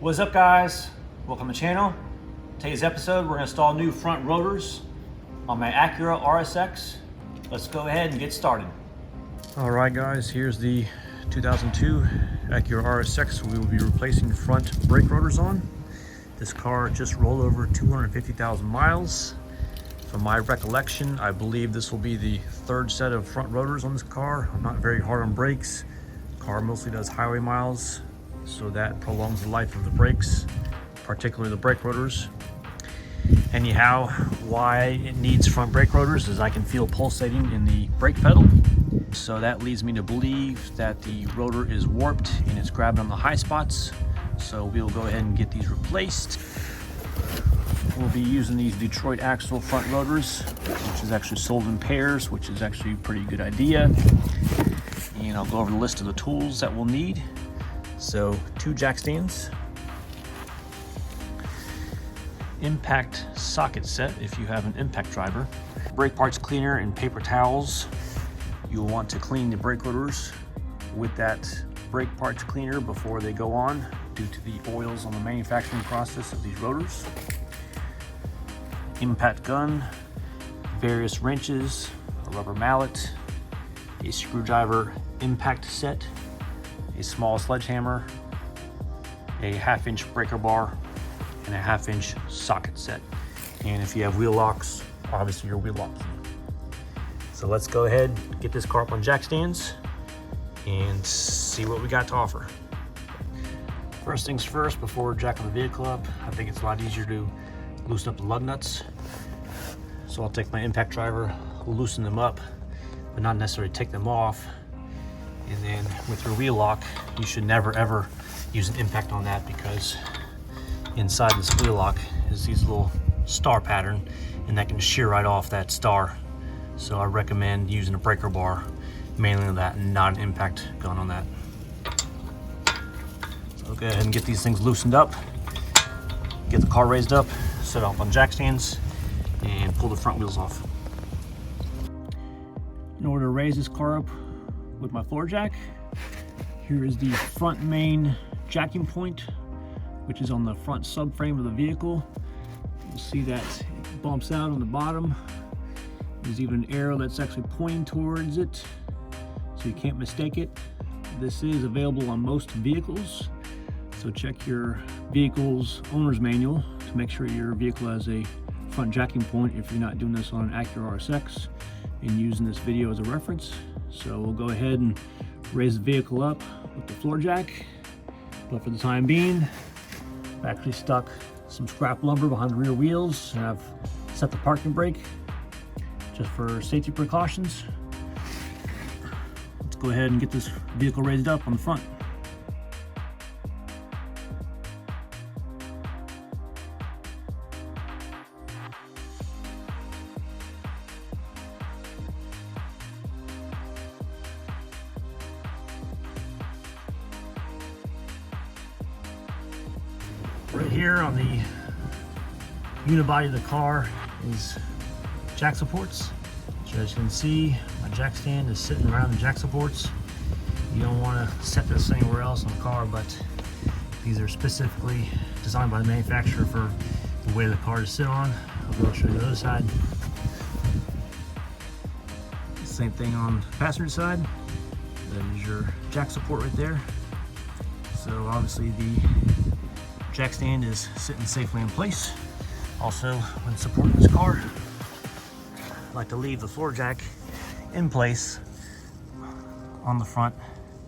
What's up, guys? Welcome to the channel. Today's episode, we're going to install new front rotors on my Acura RSX. Let's go ahead and get started. All right, guys, here's the 2002 Acura RSX we will be replacing front brake rotors on. This car just rolled over 250,000 miles. From my recollection, I believe this will be the third set of front rotors on this car. I'm not very hard on brakes. The car mostly does highway miles, so that prolongs the life of the brakes, particularly the brake rotors. Anyhow, why it needs front brake rotors is I can feel pulsating in the brake pedal. So that leads me to believe that the rotor is warped and it's grabbing on the high spots. So we'll go ahead and get these replaced. We'll be using these Detroit axle front rotors, which is actually sold in pairs, which is actually a pretty good idea. And I'll go over the list of the tools that we'll need. So 2 jack stands, impact socket set if you have an impact driver, brake parts cleaner and paper towels. You'll want to clean the brake rotors with that brake parts cleaner before they go on due to the oils on the manufacturing process of these rotors. Impact gun, various wrenches, a rubber mallet, a screwdriver impact set, a small sledgehammer, a 1/2-inch breaker bar, and a 1/2-inch socket set. And if you have wheel locks, obviously your wheel locks. So let's go ahead, get this car up on jack stands and see what we got to offer. First things first, before jacking the vehicle up, I think it's a lot easier to loosen up the lug nuts. So I'll take my impact driver, loosen them up, but not necessarily take them off. And then with your wheel lock, you should never ever use an impact on that, because inside this wheel lock is these little star pattern, and that can shear right off that star. So I recommend using a breaker bar mainly on that and not an impact gun on that. So I'll go ahead and get these things loosened up, get the car raised up, set up on jack stands, and pull the front wheels off. In order to raise this car up with my floor jack, here is the front main jacking point, which is on the front subframe of the vehicle. You'll see that it bumps out on the bottom. There's even an arrow that's actually pointing towards it, so you can't mistake it. This is available on most vehicles, so check your vehicle's owner's manual to make sure your vehicle has a front jacking point if you're not doing this on an Acura RSX and using this video as a reference. So we'll go ahead and raise the vehicle up with the floor jack, but for the time being, I've actually stuck some scrap lumber behind the rear wheels, and I've set the parking brake just for safety precautions. Let's go ahead and get this vehicle raised up on the front. Right here on the unibody of the car is jack supports. So as you can see, my jack stand is sitting around the jack supports. You don't want to set this anywhere else on the car, but these are specifically designed by the manufacturer for the way the car to sit on. I'll show you the other side. Same thing on the passenger side. That is your jack support right there. So obviously the jack stand is sitting safely in place. Also, when supporting this car, I like to leave the floor jack in place on the front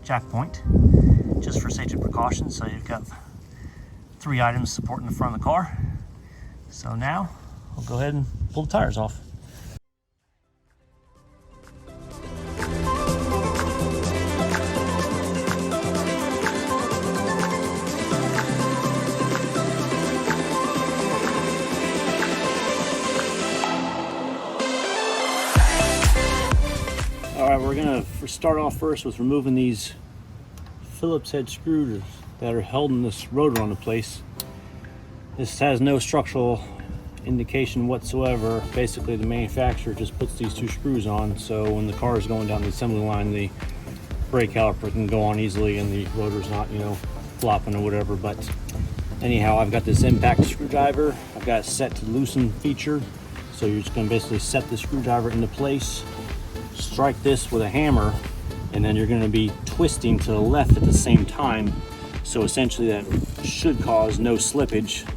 jack point, just for safety precautions. So you've got 3 items supporting the front of the car. So now I'll go ahead and pull the tires off. All right, we're gonna start off first with removing these Phillips head screws that are holding this rotor onto place. This has no structural indication whatsoever. Basically, the manufacturer just puts these 2 screws on, so when the car is going down the assembly line, the brake caliper can go on easily and the rotor's not, flopping or whatever. But Anyhow, I've got this impact screwdriver. I've got it set to loosen feature. So you're just gonna basically set the screwdriver into place, strike this with a hammer, and then you're gonna be twisting to the left at the same time. So essentially that should cause no slippage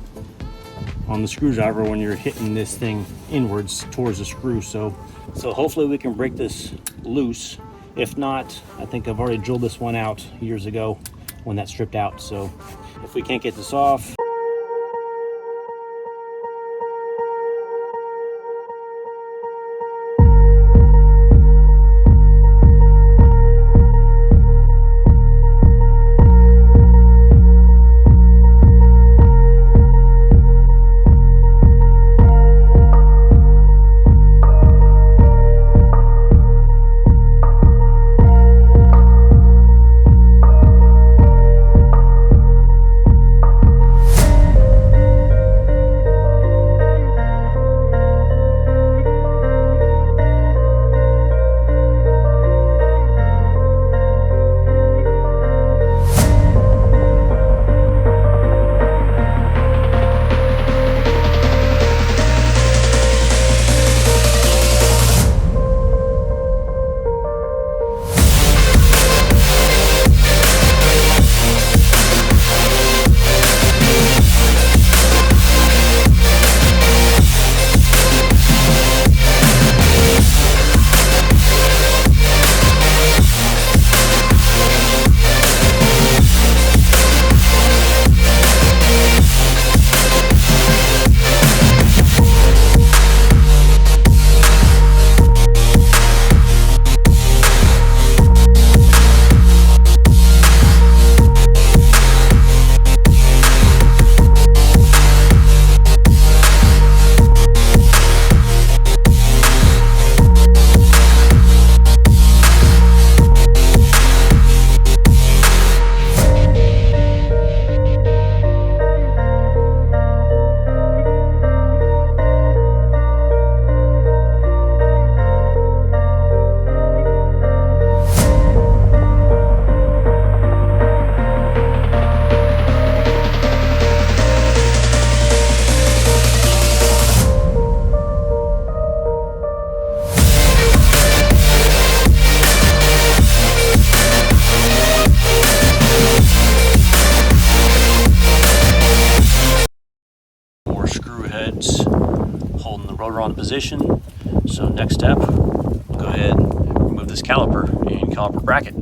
on the screwdriver when you're hitting this thing inwards towards the screw. So hopefully we can break this loose. If not, I think I've already drilled this one out years ago when that stripped out. So if we can't get this off, holding the rotor on position. So next step, we'll go ahead and remove this caliper and caliper bracket.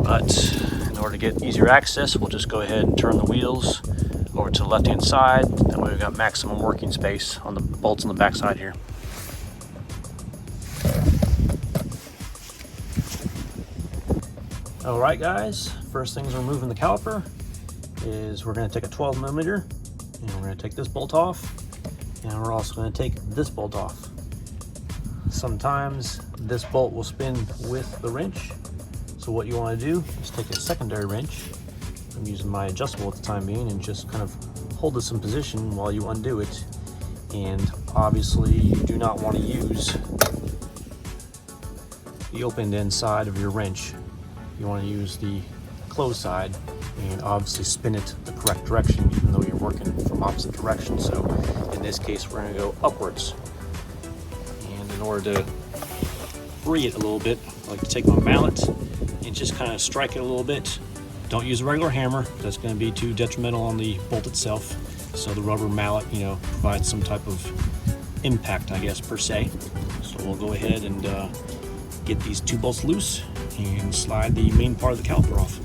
But in order to get easier access, we'll just go ahead and turn the wheels over to the left hand side. That way we've got maximum working space on the bolts on the back side here. All right guys, first things we're removing the caliper is we're going to take a 12mm and we're going to take this bolt off, and we're also going to take this bolt off. Sometimes this bolt will spin with the wrench, so what you want to do is take a secondary wrench. I'm using my adjustable at the time being, and just kind of hold this in position while you undo it. And obviously you do not want to use the opened end side of your wrench. You want to use the closed side and obviously spin it the correct direction, even though you're working from opposite directions. So in this case, we're going to go upwards. And in order to free it a little bit, I like to take my mallet and just kind of strike it a little bit. Don't use a regular hammer. That's going to be too detrimental on the bolt itself. So the rubber mallet, provides some type of impact, I guess, per se. So we'll go ahead and get these two bolts loose and slide the main part of the caliper off.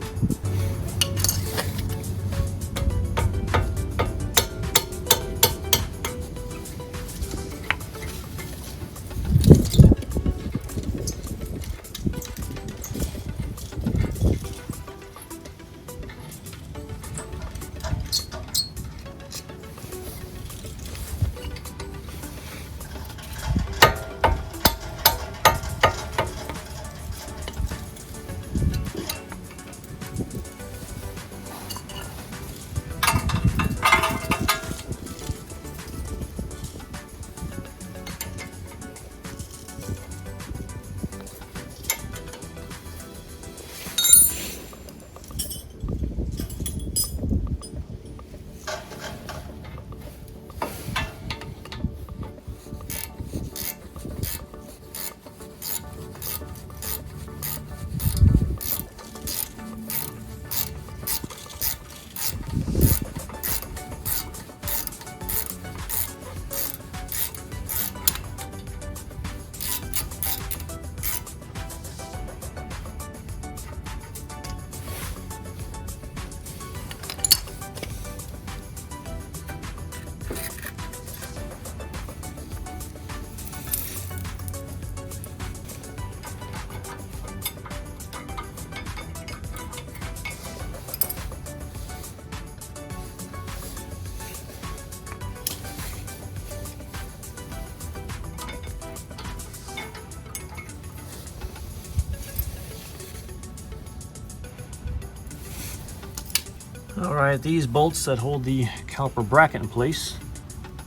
All right, these bolts that hold the caliper bracket in place,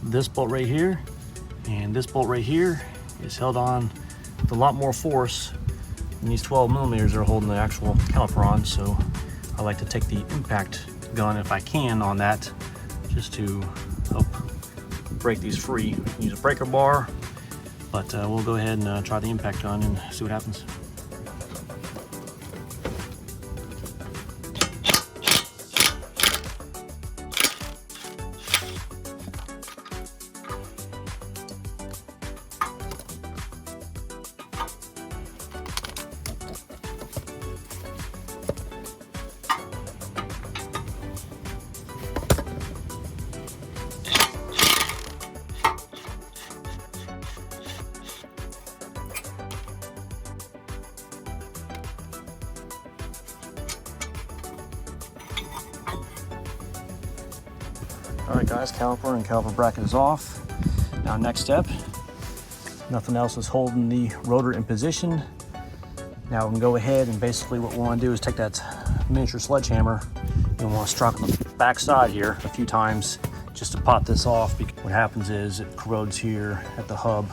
this bolt right here and this bolt right here is held on with a lot more force than these 12 millimeters are holding the actual caliper on. So I like to take the impact gun if I can on that, just to help break these free. Use a breaker bar, but we'll go ahead and try the impact gun and see what happens. All right guys, caliper and caliper bracket is off. Now next step, nothing else is holding the rotor in position. Now we can go ahead and basically what we want to do is take that miniature sledgehammer and we want to strike on the back side here a few times just to pop this off, because what happens is it corrodes here at the hub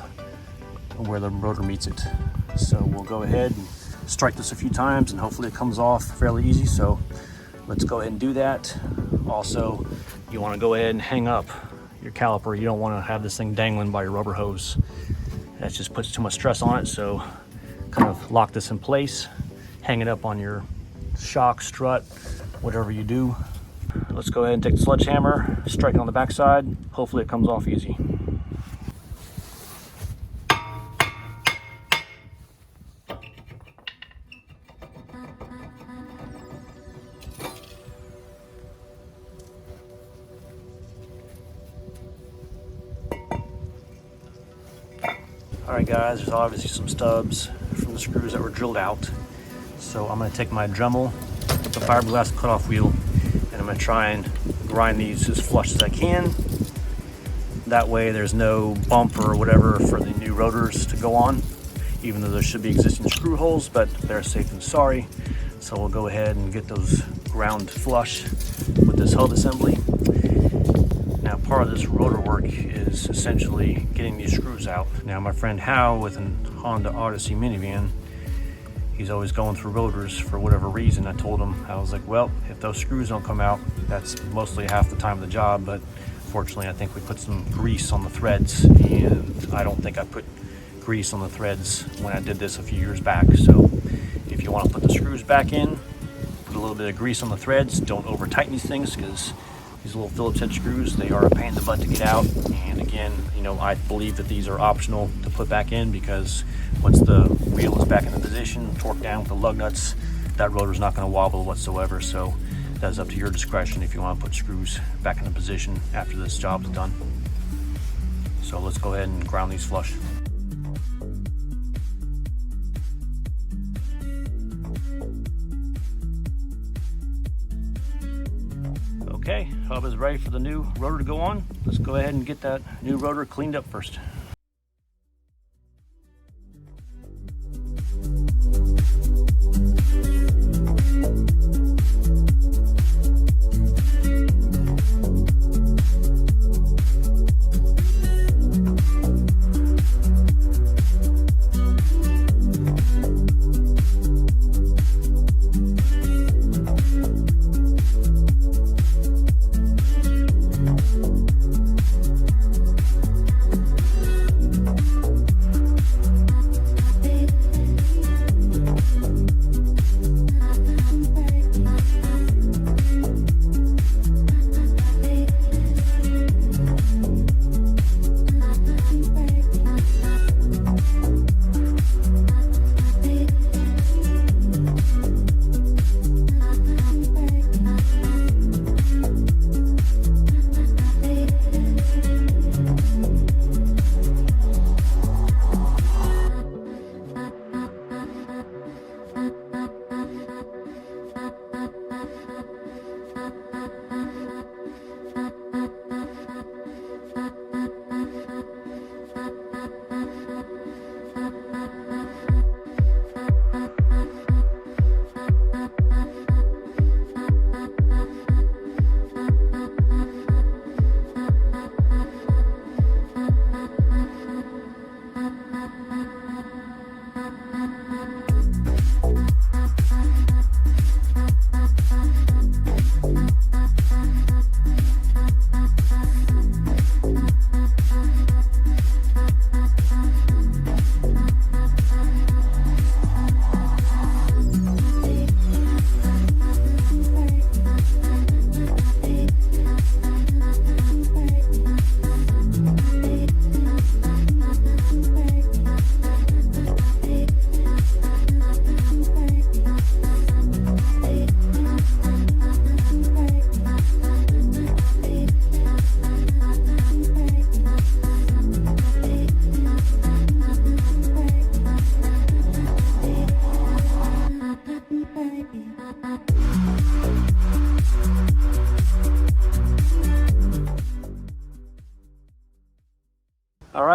where the rotor meets it. So we'll go ahead and strike this a few times and hopefully it comes off fairly easy. So let's go ahead and do that. Also, you want to go ahead and hang up your caliper. You don't want to have this thing dangling by your rubber hose. That just puts too much stress on it. So kind of lock this in place, hang it up on your shock, strut, whatever you do. Let's go ahead and take the sledgehammer, strike it on the backside. Hopefully it comes off easy. All right guys, there's obviously some stubs from the screws that were drilled out. So I'm gonna take my Dremel, the fiberglass cutoff wheel, and I'm gonna try and grind these as flush as I can. That way there's no bump or whatever for the new rotors to go on, even though there should be existing screw holes, but they're safe than sorry. So we'll go ahead and get those ground flush with this hub assembly. Now part of this rotor work is essentially getting these screws out. Now my friend Hal with an Honda Odyssey minivan, he's always going through rotors for whatever reason. I told him, I was like, well, if those screws don't come out, that's mostly half the time of the job, but fortunately I think we put some grease on the threads, and I don't think I put grease on the threads when I did this a few years back. So if you want to put the screws back in, put a little bit of grease on the threads. Don't over tighten these things, because these little Phillips head screws, they are a pain in the butt to get out. And again, you know, I believe that these are optional to put back in, because once the wheel is back in the position, torqued down with the lug nuts, that rotor's not going to wobble whatsoever. So that's up to your discretion if you want to put screws back in the position after this job is done. So let's go ahead and ground these flush. Okay, hub is ready for the new rotor to go on. Let's go ahead and get that new rotor cleaned up first.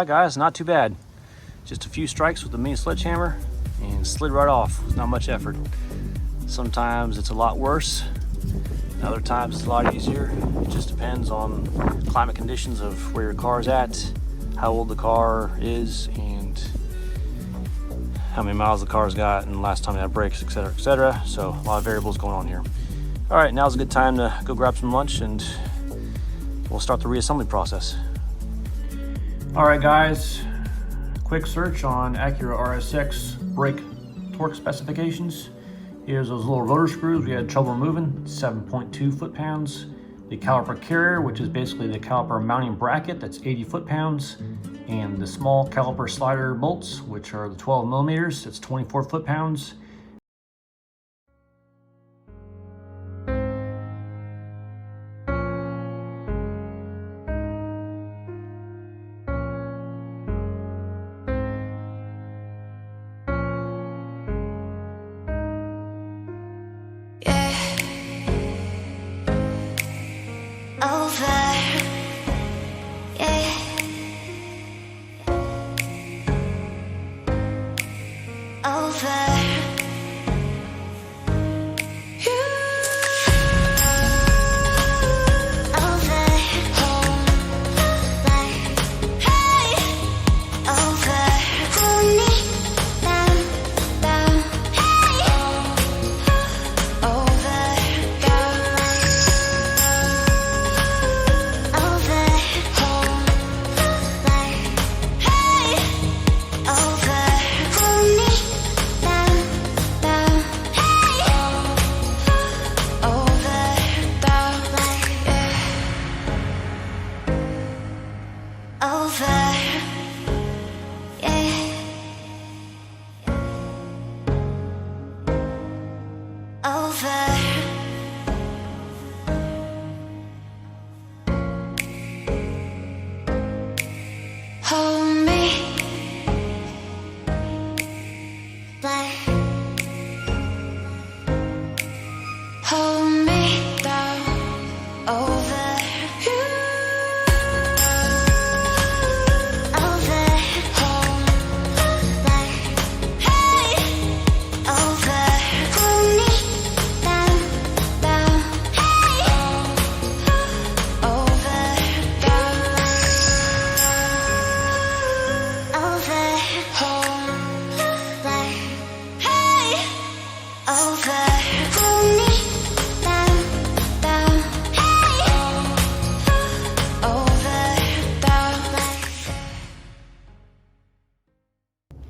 right, guys, not too bad. Just a few strikes with the mini sledgehammer and slid right off with not much effort. Sometimes it's a lot worse, other times it's a lot easier. It just depends on climate conditions of where your car's at, how old the car is, and how many miles the car's got, and the last time it had brakes, etc., etc. So a lot of variables going on here. All right, now's a good time to go grab some lunch and we'll start the reassembly process. All right, guys, quick search on Acura RSX brake torque specifications. Here's those little rotor screws we had trouble removing, 7.2 foot-pounds. The caliper carrier, which is basically the caliper mounting bracket, that's 80 foot-pounds. And the small caliper slider bolts, which are the 12 millimeters, that's 24 foot-pounds.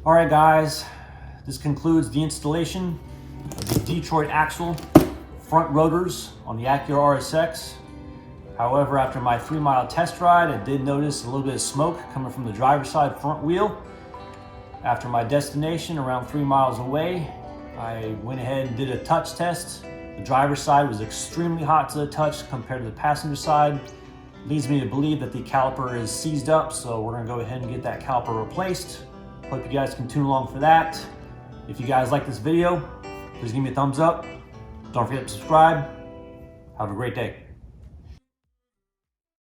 All right, guys, this concludes the installation of the Detroit axle front rotors on the Acura RSX. However, after my 3-mile test ride, I did notice a little bit of smoke coming from the driver's side front wheel. After my destination, around 3 miles away, I went ahead and did a touch test. The driver's side was extremely hot to the touch compared to the passenger side. Leads me to believe that the caliper is seized up, so we're gonna go ahead and get that caliper replaced. Hope you guys can tune along for that. If you guys like this video, please give me a thumbs up. Don't forget to subscribe. Have a great day.